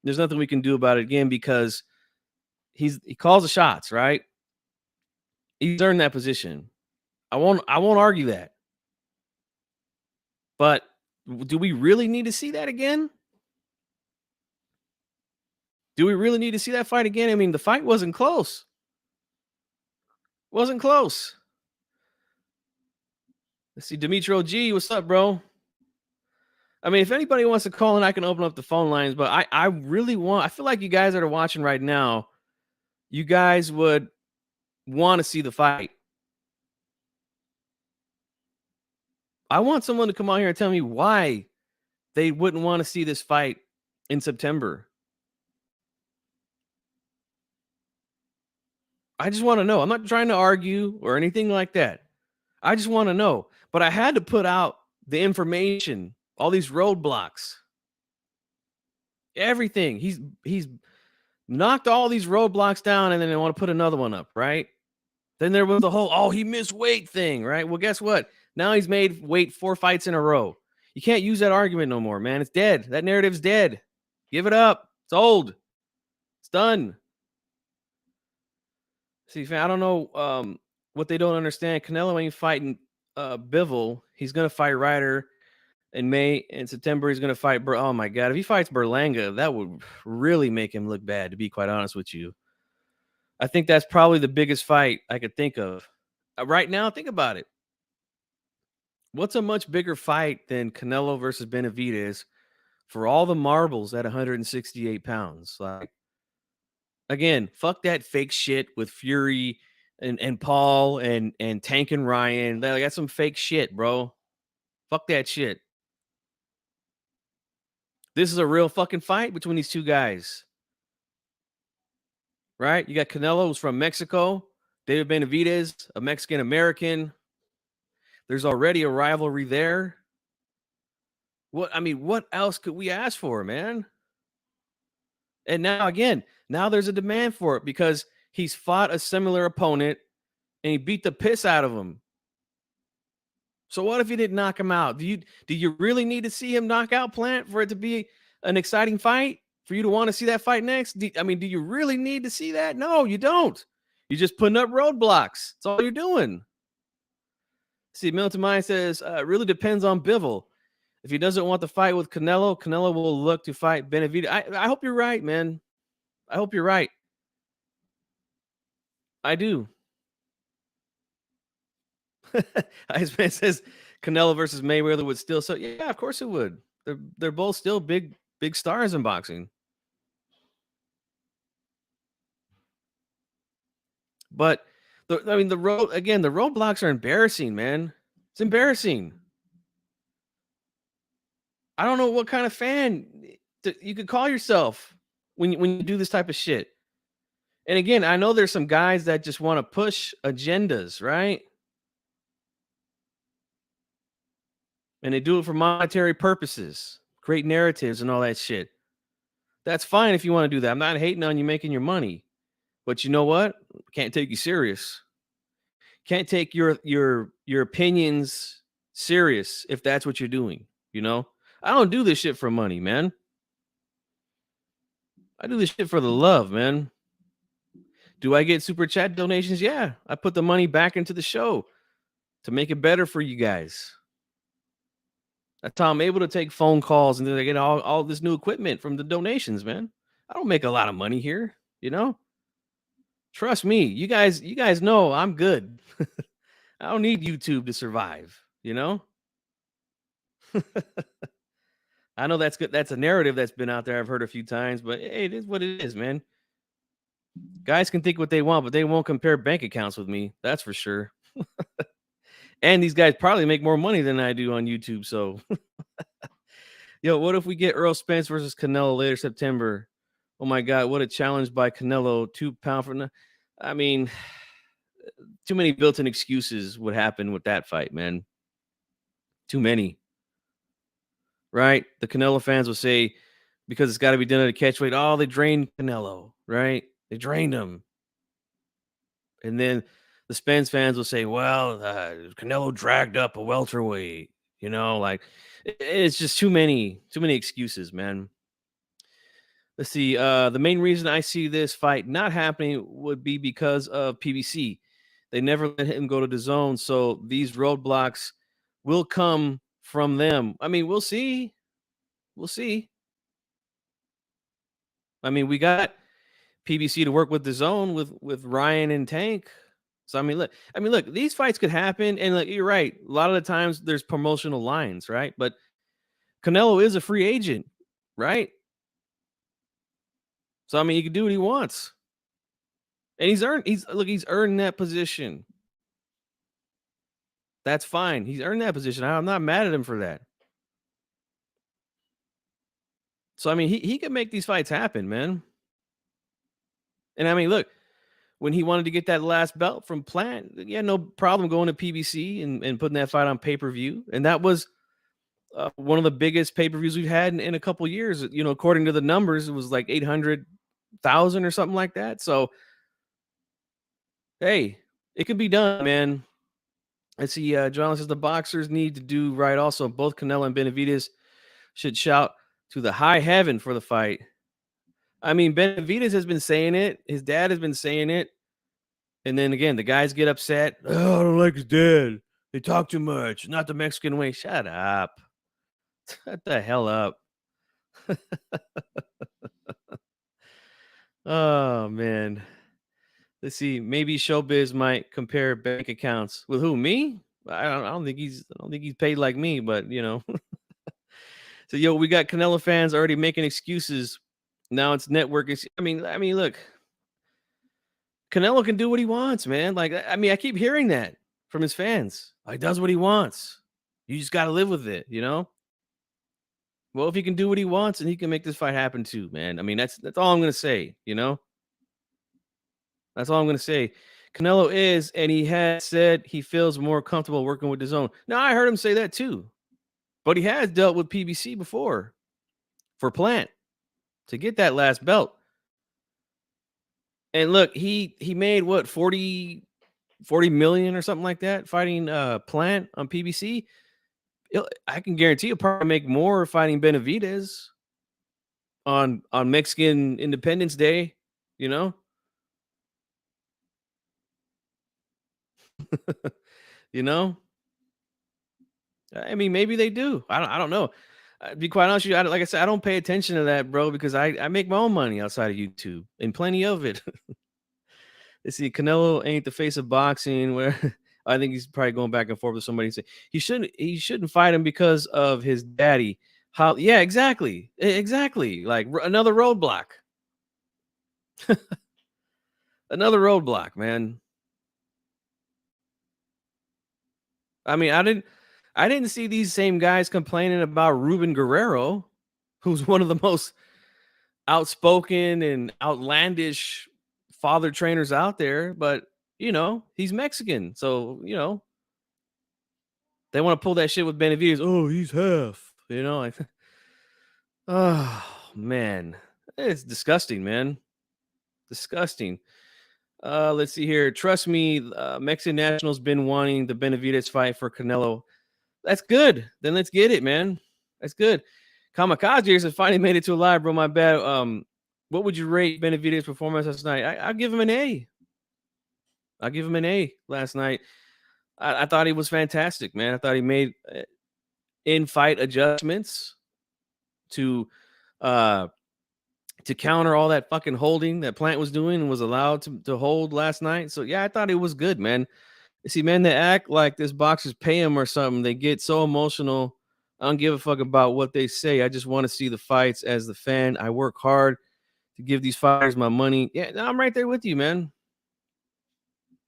Speaker 1: there's nothing we can do about it again because he calls the shots, right? He's earned that position. I won't argue that. But do we really need to see that again? Do we really need to see that fight again? I mean, the fight wasn't close. Wasn't close. Let's see, Dimitro G, what's up, bro? I mean, if anybody wants to call in, I can open up the phone lines, but I really I feel like you guys that are watching right now, you guys would want to see the fight. I want someone to come on here and tell me why they wouldn't want to see this fight in September. I just want to know. I'm not trying to argue or anything like that. I just want to know. But I had to put out the information, all these roadblocks, everything. He's knocked all these roadblocks down, and then they want to put another one up, right? Then there was the whole, he missed weight thing, right? Well, guess what? Now he's made weight 4 fights in a row. You can't use that argument no more, man. It's dead. That narrative's dead. Give it up. It's old. It's done. See, fam, I don't know what they don't understand. Canelo ain't fighting Bivol. He's going to fight Ryder in May. In September, he's going to fight. Oh, my God. If he fights Berlanga, that would really make him look bad, to be quite honest with you. I think that's probably the biggest fight I could think of. Right now, think about it. What's a much bigger fight than Canelo versus Benavidez for all the marbles at 168 pounds? Like, again, fuck that fake shit with Fury and Paul and Tank and Ryan. That's some fake shit, bro. Fuck that shit. This is a real fucking fight between these two guys. Right? You got Canelo, who's from Mexico. David Benavidez, a Mexican-American. There's already a rivalry there. What else could we ask for, man? And now, again, there's a demand for it because he's fought a similar opponent and he beat the piss out of him. So what if he didn't knock him out? Do you really need to see him knock out Plant for it to be an exciting fight? For you to want to see that fight next? Do you really need to see that? No, you don't. You're just putting up roadblocks. That's all you're doing. See, Milton Mind says, really depends on Bivol. If he doesn't want the fight with Canelo, Canelo will look to fight Benavidez. I hope you're right, man. I hope you're right. I do. Iceman says Canelo versus Mayweather would still. So yeah, of course it would. They're both still big stars in boxing. But the roadblocks are embarrassing, man. It's embarrassing. I don't know what kind of fan you could call yourself when you do this type of shit. And again, I know there's some guys that just want to push agendas, right? And they do it for monetary purposes, create narratives and all that shit. That's fine if you want to do that. I'm not hating on you making your money. But you know what? Can't take you serious. Can't take your opinions serious if that's what you're doing, you know? I don't do this shit for money, man. I do this shit for the love, man. Do I get super chat donations? Yeah. I put the money back into the show to make it better for you guys. That's how I'm able to take phone calls and then I get all this new equipment from the donations, man. I don't make a lot of money here, you know? Trust me, you guys know I'm good. I don't need YouTube to survive, you know? I know that's good. That's a narrative that's been out there. I've heard a few times, but hey, it is what it is, man. Guys can think what they want, but they won't compare bank accounts with me. That's for sure. And these guys probably make more money than I do on YouTube. So, yo, what if we get Earl Spence versus Canelo later September? Oh my God, what a challenge by Canelo, 2 pound for. I mean, too many built-in excuses would happen with that fight, man. Too many. Right? The Canelo fans will say, because it's got to be done at a catch weight. Oh, they drained Canelo, right? They drained him. And then the Spence fans will say, well, Canelo dragged up a welterweight, you know, like it's just too many excuses, man. Let's see. The main reason I see this fight not happening would be because of PBC. They never let him go to the zone. So these roadblocks will come from them. I mean, we'll see. We'll see. I mean, we got PBC to work with the zone with Ryan and Tank. So look, these fights could happen, and like you're right. A lot of the times there's promotional lines, right? But Canelo is a free agent, right? So I mean, he can do what he wants, and he's earned that position. That's fine. He's earned that position. I'm not mad at him for that. So I mean, he can make these fights happen, man. And I mean, look, when he wanted to get that last belt from Plant, he had no problem going to PBC and putting that fight on pay-per-view. And that was one of the biggest pay-per-views we've had in a couple years. You know, according to the numbers, it was like 800,000 or something like that. So, hey, it can be done, man. Let's see. John says the boxers need to do right. Also, both Canelo and Benavidez should shout to the high heaven for the fight. I mean, Benavidez has been saying it. His dad has been saying it. And then again, the guys get upset. Oh, I don't like his dad. They talk too much. Not the Mexican way. Shut up. Shut the hell up. Oh man. Let's see. Maybe Showbiz might compare bank accounts with who? Me? I don't think he's paid like me, but you know. So yo, we got Canelo fans already making excuses. Now it's networking. I mean, look. Canelo can do what he wants, man. Like, I mean, I keep hearing that from his fans. He does what he wants. You just got to live with it, you know? Well, if he can do what he wants and he can make this fight happen too, man. I mean, that's all I'm going to say, you know? That's all I'm going to say. Canelo is, and he has said he feels more comfortable working with his own. Now, I heard him say that too. But he has dealt with PBC before for Plant to get that last belt. And look, he made what, 40 million or something like that fighting Plant on PBC. I can guarantee he'll probably make more fighting Benavidez on Mexican Independence Day, you know? You know? I mean, maybe they do. I don't know. To be quite honest with you, like I said, I don't pay attention to that, bro, because I make my own money outside of YouTube and plenty of it. Let's see, Canelo ain't the face of boxing. Where I think he's probably going back and forth with somebody. Say he shouldn't fight him because of his daddy. How? Yeah, exactly, exactly. Like another roadblock, another roadblock, man. I mean, I didn't see these same guys complaining about Ruben Guerrero, who's one of the most outspoken and outlandish father trainers out there, but he's Mexican. So, they want to pull that shit with Benavidez. Oh, he's half, like oh man. It's disgusting, man. Disgusting. Let's see here. Trust me, Mexican National's been wanting the Benavidez fight for Canelo. That's good. Then let's get it, man. That's good. Kamikaze has finally made it to a live, bro. My bad. What would you rate Benavidez' performance last night? I'll give him an A. I'll give him an A last night. I thought he was fantastic, man. I thought he made in-fight adjustments to counter all that fucking holding that Plant was doing and was allowed to hold last night. So yeah, I thought it was good, man. You see, man, they act like this boxers pay them or something. They get so emotional. I don't give a fuck about what they say. I just want to see the fights as the fan. I work hard to give these fighters my money. Yeah, I'm right there with you, man.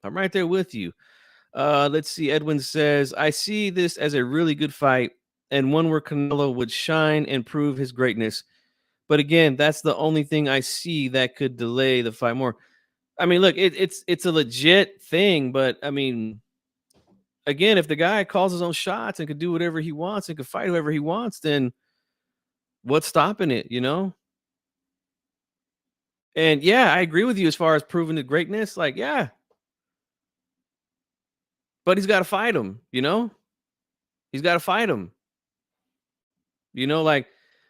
Speaker 1: I'm right there with you. Let's see. Edwin says, I see this as a really good fight and one where Canelo would shine and prove his greatness. But again, that's the only thing I see that could delay the fight more. I mean, look, it's a legit thing, but I mean, again, if the guy calls his own shots and could do whatever he wants and could fight whoever he wants, then what's stopping it, And yeah, I agree with you as far as proving the greatness. Like, yeah, but he's got to fight him, He's got to fight him, like,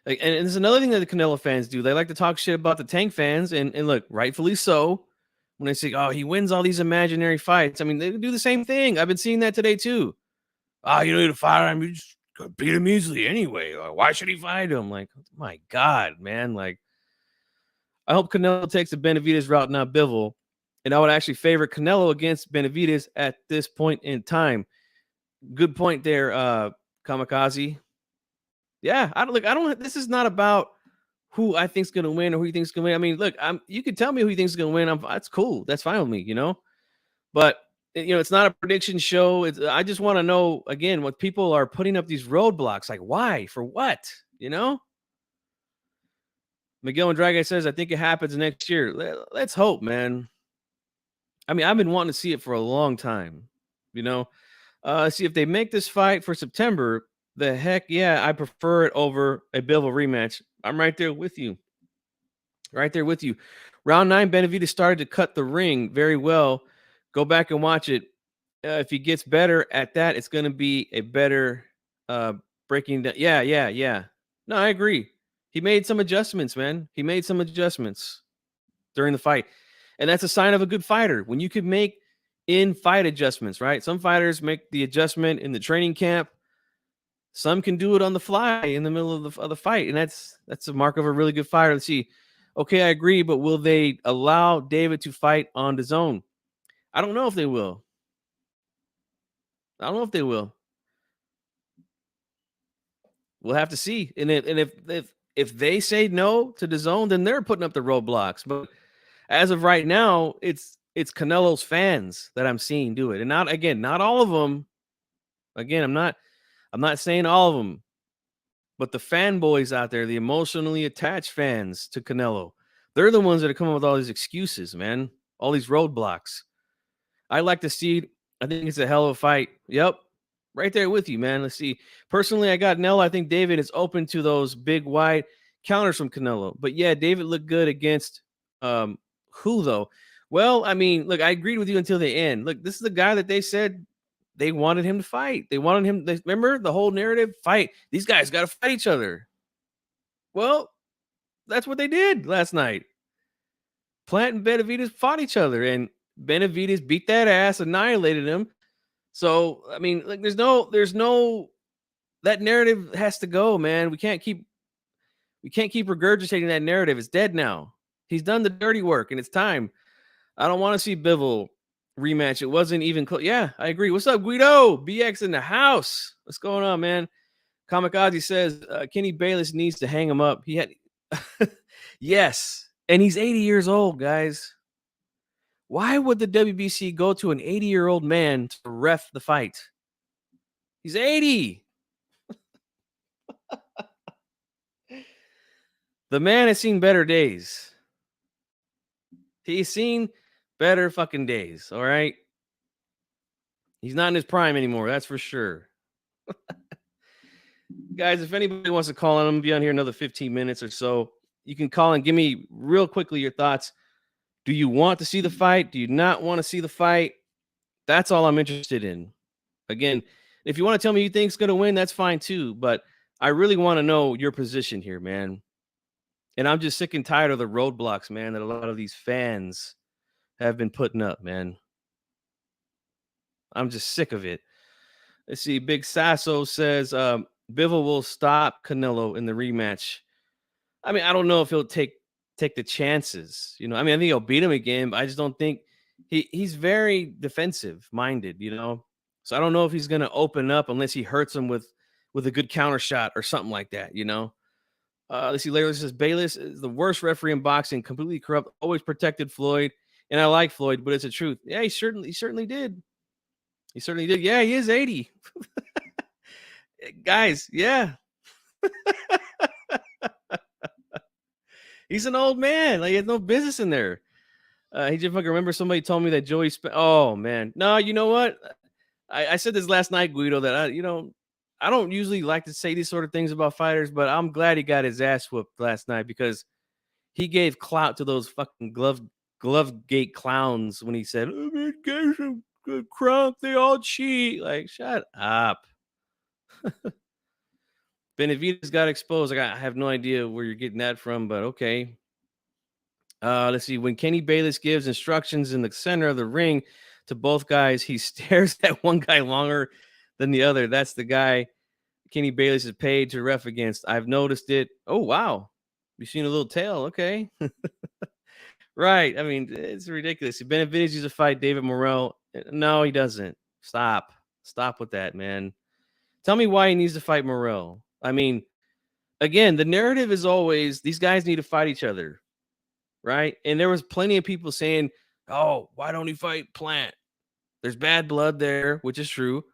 Speaker 1: and there's another thing that the Canelo fans do. They like to talk shit about the Tank fans, and look, rightfully so. When they say, "Oh, he wins all these imaginary fights," I mean, they do the same thing. I've been seeing that today too. Oh, you don't need to fight him. You just beat him easily anyway. Why should he fight him? Like, my God, man. Like, I hope Canelo takes the Benavidez route, not Bivol. And I would actually favor Canelo against Benavidez at this point in time. Good point there, Kamikaze. Yeah, I don't. This is not about who I think's gonna win or who you think's gonna win. I mean, look, you can tell me who you think's gonna win. That's cool. That's fine with me, But it's not a prediction show. I just want to know again what people are putting up these roadblocks. Like, why? For what? Miguel Andrade says, I think it happens next year. Let's hope, man. I mean, I've been wanting to see it for a long time. See if they make this fight for September. The heck, yeah, I prefer it over a Bivol rematch. I'm right there with you. Right there with you. Round 9, Benavidez started to cut the ring very well. Go back and watch it. If he gets better at that, it's going to be a better breaking down. Yeah. No, I agree. He made some adjustments, man. He made some adjustments during the fight. And that's a sign of a good fighter. When you can make in-fight adjustments, right? Some fighters make the adjustment in the training camp. Some can do it on the fly in the middle of the fight. And that's a mark of a really good fighter. Let's see. Okay, I agree, but will they allow David to fight on his own? I don't know if they will. We'll have to see. And if they say no to the zone, then they're putting up the roadblocks. But as of right now, it's Canelo's fans that I'm seeing do it. And not all of them. Again, I'm not saying all of them, but the fanboys out there, the emotionally attached fans to Canelo, they're the ones that are coming up with all these excuses, man. All these roadblocks. I like to see. I think it's a hell of a fight. Yep. Right there with you, man. Let's see. Personally, I got Canelo. I think David is open to those big, wide counters from Canelo. But yeah, David looked good against who, though? Well, I mean, look, I agreed with you until the end. Look, this is the guy that they said they wanted him to fight. They wanted him. Remember the whole narrative? Fight. These guys got to fight each other. Well, that's what they did last night. Plant and Benavidez fought each other, and Benavidez beat that ass, annihilated him. So, I mean, like, there's no that narrative has to go, man. We can't keep regurgitating that narrative. It's dead now. He's done the dirty work, and it's time. I don't want to see Bivol rematch. It wasn't even close. Yeah, I agree. What's up, Guido? BX in the house. What's going on, man? Kamikaze says Kenny Bayless needs to hang him up. He had yes, and he's 80 years old, guys. Why would the WBC go to an 80-year-old man to ref the fight? He's 80. The man has seen better days. He's seen better fucking days, all right? He's not in his prime anymore, that's for sure. Guys, if anybody wants to call in, I'm going to be on here another 15 minutes or so. You can call and give me real quickly your thoughts. Do you want to see the fight? Do you not want to see the fight? That's all I'm interested in. Again, if you want to tell me you think it's going to win, that's fine too. But I really want to know your position here, man. And I'm just sick and tired of the roadblocks, man, that a lot of these fans have been putting up, man. I'm just sick of it. Let's see. Big Sasso says Bivol will stop Canelo in the rematch. I mean, I don't know if he'll take the chances. You know, I mean, I think he'll beat him again, but I just don't think he's very defensive minded, you know. So I don't know if he's gonna open up unless he hurts him with a good counter shot or something like that, you know. Let's see. Larry says Bayless is the worst referee in boxing, completely corrupt, always protected Floyd, and I like Floyd, but it's the truth. Yeah, he certainly did. He certainly did. Yeah, he is 80. Guys, yeah. He's an old man. Like, he has no business in there. He just fucking remember somebody told me that Joey oh man. No, you know what? I said this last night, Guido, that I don't usually like to say these sort of things about fighters, but I'm glad he got his ass whooped last night because he gave clout to those fucking glove gate clowns when he said, "Oh, man, guys are crunk, they all cheat." Like, shut up. Benavidez got exposed. Like, I have no idea where you're getting that from, but okay. Let's see. When Kenny Bayless gives instructions in the center of the ring to both guys, he stares at one guy longer than the other. That's the guy Kenny Bayless is paid to ref against. I've noticed it. Oh, wow. You've seen a little tail. Okay. Right. I mean, it's ridiculous. Benavidez used to fight David Morrell. No, he doesn't. Stop with that, man. Tell me why he needs to fight Morrell. I mean, again, the narrative is always these guys need to fight each other, right? And there was plenty of people saying, "Oh, why don't he fight Plant? There's bad blood there," which is true.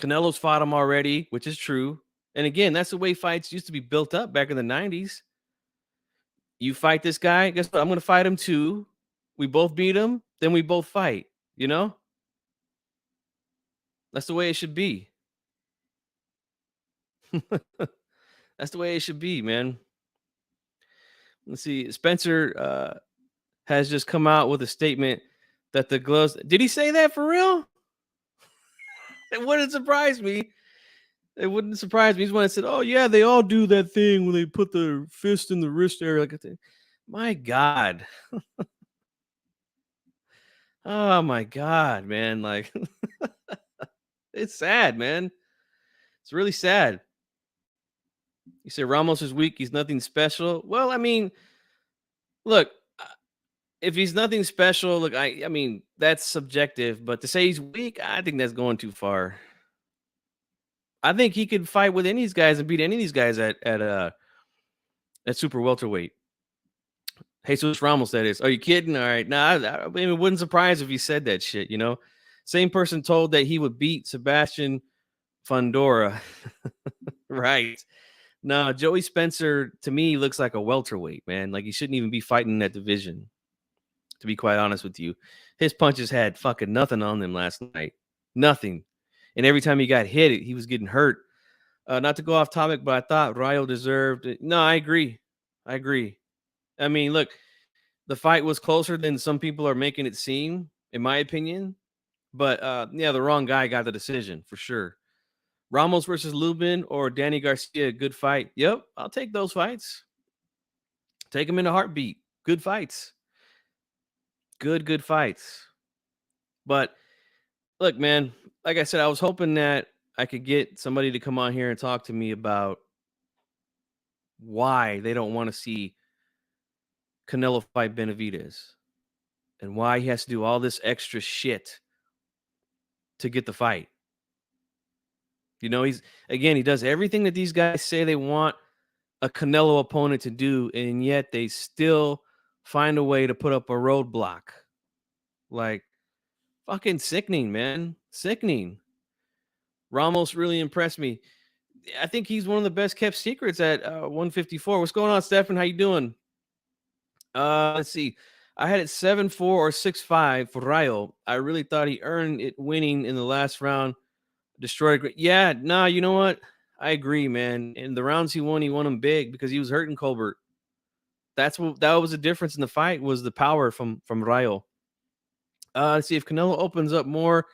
Speaker 1: Canelo's fought him already, which is true. And again, that's the way fights used to be built up back in the 90s. You fight this guy, guess what? I'm going to fight him too. We both beat him, then we both fight, you know? That's the way it should be. That's the way it should be, man. Let's see. Spencer has just come out with a statement that the gloves. Did he say that for real? It wouldn't surprise me. It wouldn't surprise me. He's one that said, "Oh yeah, they all do that thing when they put their fist in the wrist area." Like a thing. My God. Oh my God, man. Like, it's sad, man. It's really sad. You say Ramos is weak. He's nothing special. Well, I mean, look, if he's nothing special, look, I mean, that's subjective, but to say he's weak, I think that's going too far. I think he could fight with any of these guys and beat any of these guys at super welterweight. Jesus Ramos, that is. Are you kidding? All right. Nah, I mean, it wouldn't surprise if he said that shit, you know? Same person told that he would beat Sebastian Fundora. Right. No, Joey Spencer, to me, looks like a welterweight, man. Like, he shouldn't even be fighting in that division, to be quite honest with you. His punches had fucking nothing on them last night. Nothing. And every time he got hit, he was getting hurt. Not to go off topic, but I thought Rayo deserved it. No, I agree. I mean, look, the fight was closer than some people are making it seem, in my opinion. But, yeah, the wrong guy got the decision, for sure. Ramos versus Lubin or Danny Garcia, good fight. Yep, I'll take those fights. Take them in a heartbeat. Good fights. Good fights. But, look, man, like I said, I was hoping that I could get somebody to come on here and talk to me about why they don't want to see Canelo fight Benavidez and why he has to do all this extra shit to get the fight. You know, he does everything that these guys say they want a Canelo opponent to do, and yet they still find a way to put up a roadblock. Like, fucking sickening, man. Sickening. Ramos really impressed me. I think he's one of the best kept secrets at 154. What's going on, Stefan? How you doing? Let's see. I had it 7-4 or 6-5 for Rayo. I really thought he earned it winning in the last round. Destroyed. Yeah, nah, you know what? I agree, man. In the rounds he won them big because he was hurting Colbert. That was the difference in the fight, was the power from Rayo. Let's see if Canelo opens up more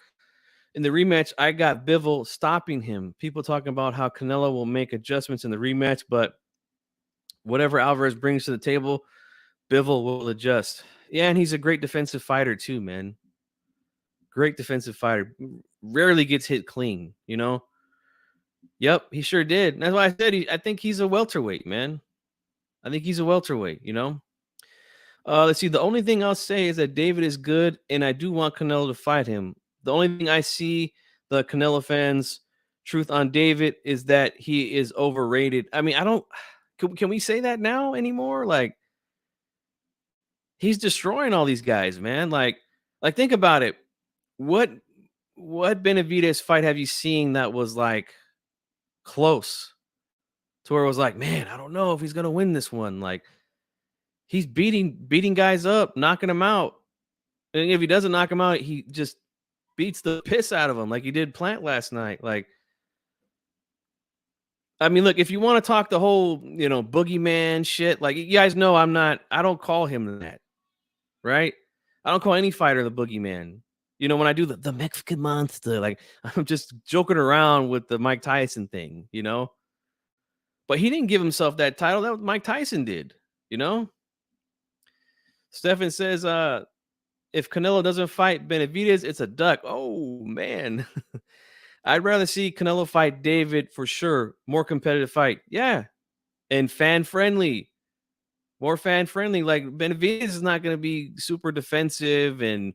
Speaker 1: in the rematch. I got Bivol stopping him. People talking about how Canelo will make adjustments in the rematch, but whatever Alvarez brings to the table, Bivol will adjust. Yeah, and he's a great defensive fighter too, man. Great defensive fighter. Rarely gets hit clean, you know? Yep, he sure did. That's why I said I think he's a welterweight, man. I think he's a welterweight, you know? Let's see. The only thing I'll say is that David is good, and I do want Canelo to fight him. The only thing I see the Canelo fans' truth on David is that he is overrated. I mean, I don't. Can we say that now anymore? Like, he's destroying all these guys, man. Like think about it. What Benavidez fight have you seen that was like close to where it was like, man, I don't know if he's gonna win this one. Like, he's beating guys up, knocking them out. And if he doesn't knock him out, he just beats the piss out of him like he did Plant last night. Like, I mean, look, if you want to talk the whole, boogeyman shit, like, you guys know I don't call him that, right? I don't call any fighter the boogeyman. When I do the Mexican monster, like, I'm just joking around with the Mike Tyson thing, But he didn't give himself that title. That was Mike Tyson did, Stefan says, if Canelo doesn't fight Benavidez, it's a duck. Oh, man. I'd rather see Canelo fight David for sure. More competitive fight. Yeah. And fan-friendly. More fan-friendly. Like, Benavidez is not going to be super defensive and,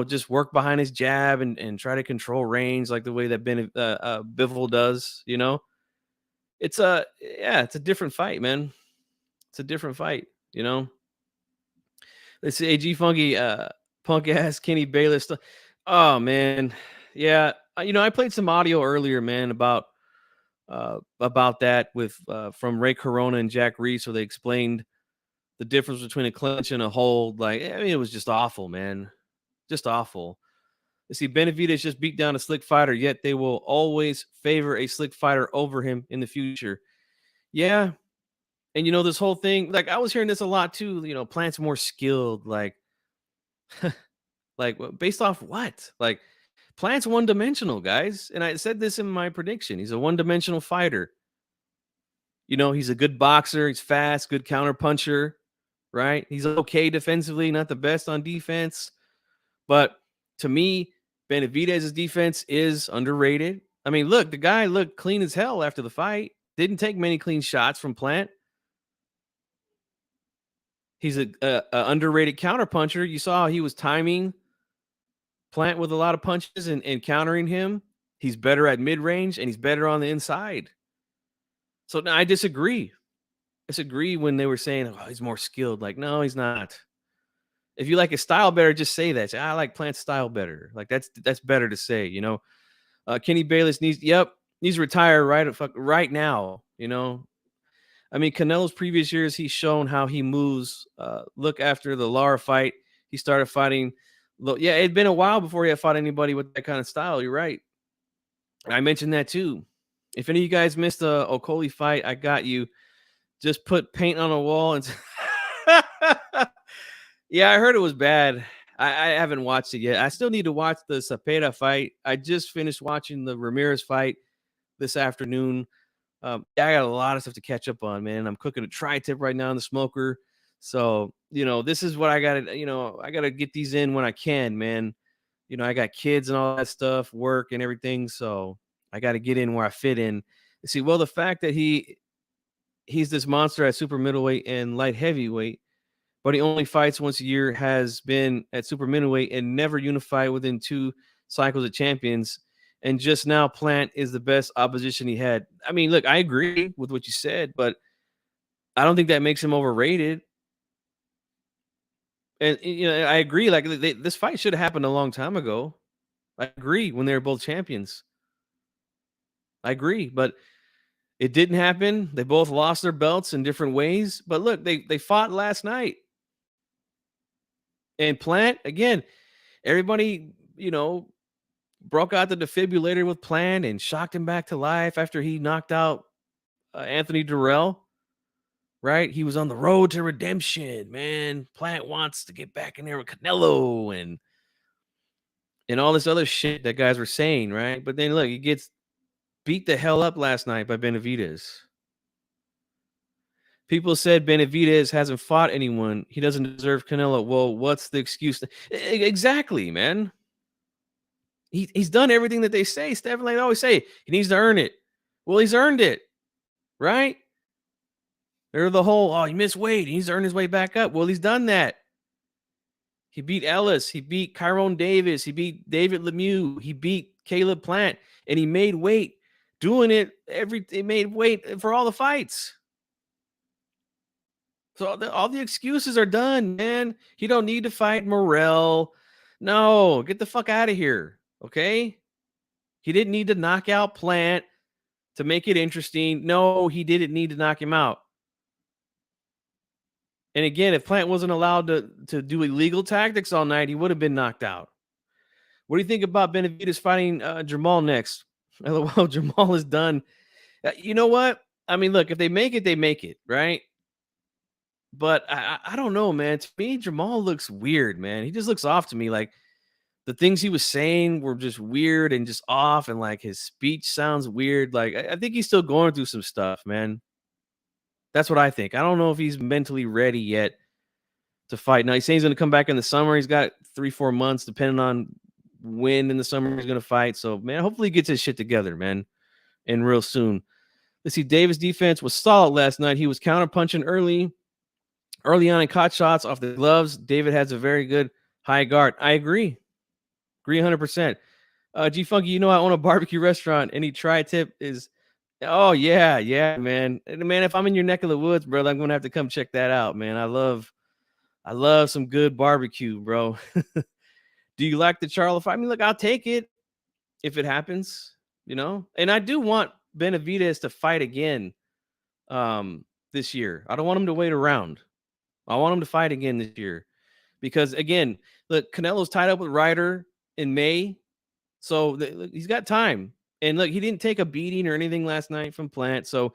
Speaker 1: just work behind his jab and try to control range like the way that Bivol does, It's a different fight, man. It's a different fight, Let's see, AG Funky, punk ass Kenny Bayless stuff. Oh, man. Yeah. I played some audio earlier, man, about that with from Ray Corona and Jack Reese, so they explained the difference between a clinch and a hold. Like, I mean, it was just awful, man. Just awful. You see, Benavidez just beat down a slick fighter, yet they will always favor a slick fighter over him in the future. Yeah. And, this whole thing, like, I was hearing this a lot too, Plant's more skilled, like, like, based off what? Like, Plant's one-dimensional, guys. And I said this in my prediction. He's a one-dimensional fighter. He's a good boxer. He's fast, good counter puncher, right? He's okay defensively, not the best on defense. But to me, Benavidez's defense is underrated. I mean, look, the guy looked clean as hell after the fight. Didn't take many clean shots from Plant. He's a underrated counter puncher. You saw he was timing Plant with a lot of punches and countering him. He's better at mid-range and he's better on the inside. So I disagree. When they were saying, oh, he's more skilled. Like, no, he's not. If you like his style better, just say that. Say, I like Plant's style better. Like, that's better to say, Kenny Bayless needs to retire right now, I mean, Canelo's previous years, he's shown how he moves. Look, after the Lara fight, he started fighting. Yeah, it'd been a while before he had fought anybody with that kind of style. You're right. I mentioned that too. If any of you guys missed the Okoli fight, I got you. Just put paint on a wall and yeah, I heard it was bad. I haven't watched it yet. I still need to watch the Cepeda fight. I just finished watching the Ramirez fight this afternoon. I got a lot of stuff to catch up on, man. I'm cooking a tri-tip right now in the smoker. So, this is what I got to, I got to get these in when I can, man. I got kids and all that stuff, work and everything. So I got to get in where I fit in. See, well, the fact that he's this monster at super middleweight and light heavyweight, but he only fights once a year, has been at super middleweight and never unified within 2 cycles of champions. And just now, Plant is the best opposition he had. I mean, look, I agree with what you said, but I don't think that makes him overrated. And I agree. Like this fight should have happened a long time ago. I agree when they were both champions. I agree, but it didn't happen. They both lost their belts in different ways. But look, they fought last night. And Plant, again, everybody, broke out the defibrillator with Plant and shocked him back to life after he knocked out Anthony Durrell. Right? He was on the road to redemption, man. Plant wants to get back in there with Canelo and all this other shit that guys were saying, right? But then look, he gets beat the hell up last night by Benavidez. People said Benavidez hasn't fought anyone. He doesn't deserve Canelo. Well, what's the excuse? Exactly, man. He's done everything that they say. Stephen, like they always say, he needs to earn it. Well, he's earned it, right? They're the whole, oh, he missed weight. He needs to earn his way back up. Well, he's done that. He beat Ellis. He beat Kyron Davis. He beat David Lemieux. He beat Caleb Plant. And he made weight. Doing it, he made weight for all the fights. So all the excuses are done, man. He don't need to fight Morrell. No, get the fuck out of here, okay? He didn't need to knock out Plant to make it interesting. No, he didn't need to knock him out. And again, if Plant wasn't allowed to do illegal tactics all night, he would have been knocked out. What do you think about Benavidez fighting Jamal next? Well, Jamal is done. You know what? I mean, look, if they make it, they make it, right? But I don't know, man. To me, Jamal looks weird, man. He just looks off to me. Like the things he was saying were just weird and just off, and like his speech sounds weird. Like I think he's still going through some stuff, man. That's what I think. I don't know if he's mentally ready yet to fight. Now he's saying he's going to come back in the summer. He's got 3-4 months, depending on when in the summer he's going to fight. So, man, hopefully he gets his shit together, man, and real soon. Let's see. Davis' defense was solid last night. He was counterpunching early on and caught shots off the gloves. David has a very good high guard. I agree. Agree 100%. G Funky, I own a barbecue restaurant. Any tri-tip is, oh yeah, man. And man, if I'm in your neck of the woods, brother, I'm gonna have to come check that out, man. I love some good barbecue, bro. Do you like the Charlo fight? I mean, look, I'll take it if it happens, And I do want Benavidez to fight again this year. I don't want him to wait around. I want him to fight again this year because, again, look, Canelo's tied up with Ryder in May, so he's got time. And look, he didn't take a beating or anything last night from Plant, so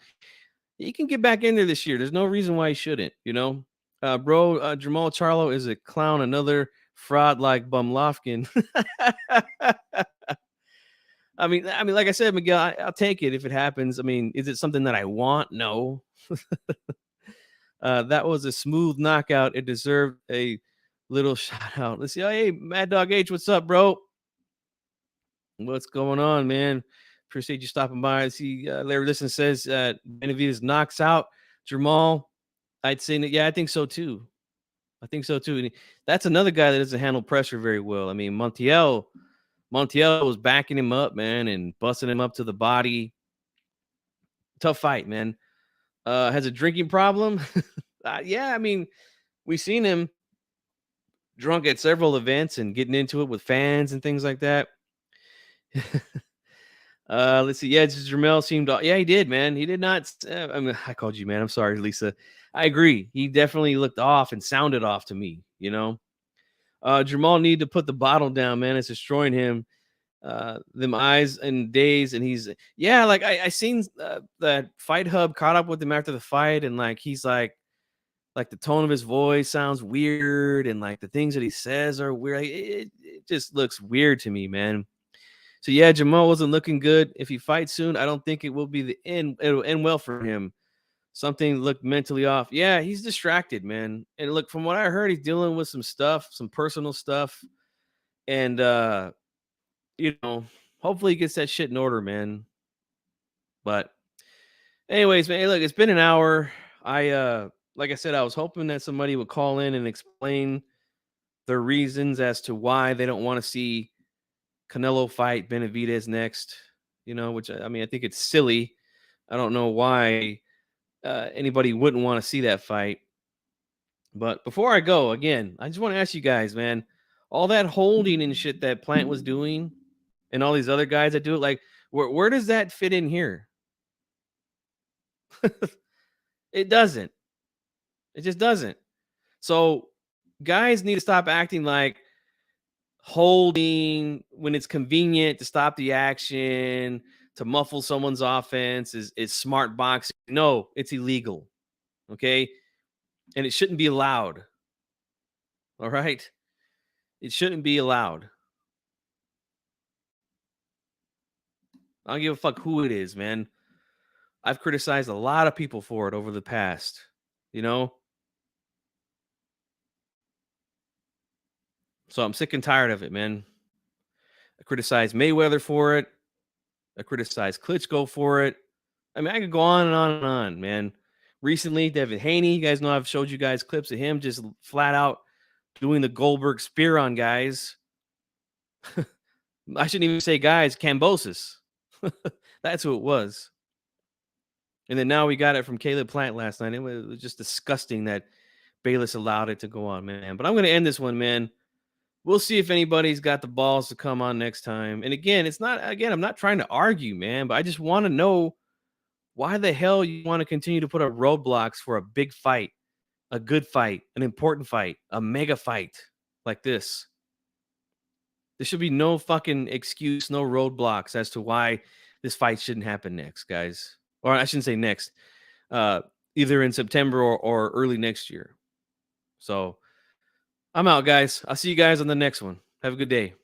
Speaker 1: he can get back in there this year. There's no reason why he shouldn't, Jamal Charlo is a clown, another fraud like Bumlofkin. I mean, like I said, Miguel, I'll take it if it happens. I mean, is it something that I want? No. That was a smooth knockout. It deserved a little shout out. Let's see. Oh, hey, Mad Dog H, what's up, bro? What's going on, man? Appreciate you stopping by. I see Larry Listen says Benavidez knocks out Jamal. I'd say, yeah, I think so too. And that's another guy that doesn't handle pressure very well. I mean, Montiel was backing him up, man, and busting him up to the body. Tough fight, man. Has a drinking problem. Yeah, I mean, we've seen him drunk at several events and getting into it with fans and things like that. Let's see. Yeah, Jamel seemed. Yeah, he did, man. He did not. I called you, man. I'm sorry, Lisa. I agree. He definitely looked off and sounded off to me. Jamal need to put the bottle down, man. It's destroying him. Them eyes and days, and he's like I seen that Fight Hub caught up with him after the fight, and like he's like the tone of his voice sounds weird, and like the things that he says are weird. It just looks weird to me, man. So yeah, Jamal wasn't looking good. If he fights soon, I don't think it will be the end. It'll end well for him. Something looked mentally off. Yeah, he's distracted, man. And look, from what I heard, he's dealing with some stuff, some personal stuff, and hopefully he gets that shit in order, man. But anyways, man, look, it's been an hour. Like I said, I was hoping that somebody would call in and explain their reasons as to why they don't want to see Canelo fight Benavidez next. Which I mean, I think it's silly. I don't know why anybody wouldn't want to see that fight. But before I go, again, I just want to ask you guys, man, all that holding and shit that Plant was doing, and all these other guys that do it, like, where does that fit in here? It doesn't. It just doesn't. So guys need to stop acting like holding when it's convenient to stop the action, to muffle someone's offense is smart boxing. No, it's illegal. Okay. And it shouldn't be allowed. All right. It shouldn't be allowed. I don't give a fuck who it is, man. I've criticized a lot of people for it over the past, So I'm sick and tired of it, man. I criticize Mayweather for it. I criticize Klitschko for it. I mean, I could go on and on and on, man. Recently, David Haney, you guys know I've showed you guys clips of him just flat out doing the Goldberg spear on guys. I shouldn't even say guys, Cambosis. That's who it was. And then now we got it from Caleb Plant last night. It was just disgusting that Bayless allowed it to go on, man. But I'm going to end this one, man. We'll see if anybody's got the balls to come on next time. And again, I'm not trying to argue, man, but I just want to know why the hell you want to continue to put up roadblocks for a big fight, a good fight, an important fight, a mega fight like this. There should be no fucking excuse, no roadblocks as to why this fight shouldn't happen next, guys. Or I shouldn't say next, either in September or early next year. So I'm out, guys. I'll see you guys on the next one. Have a good day.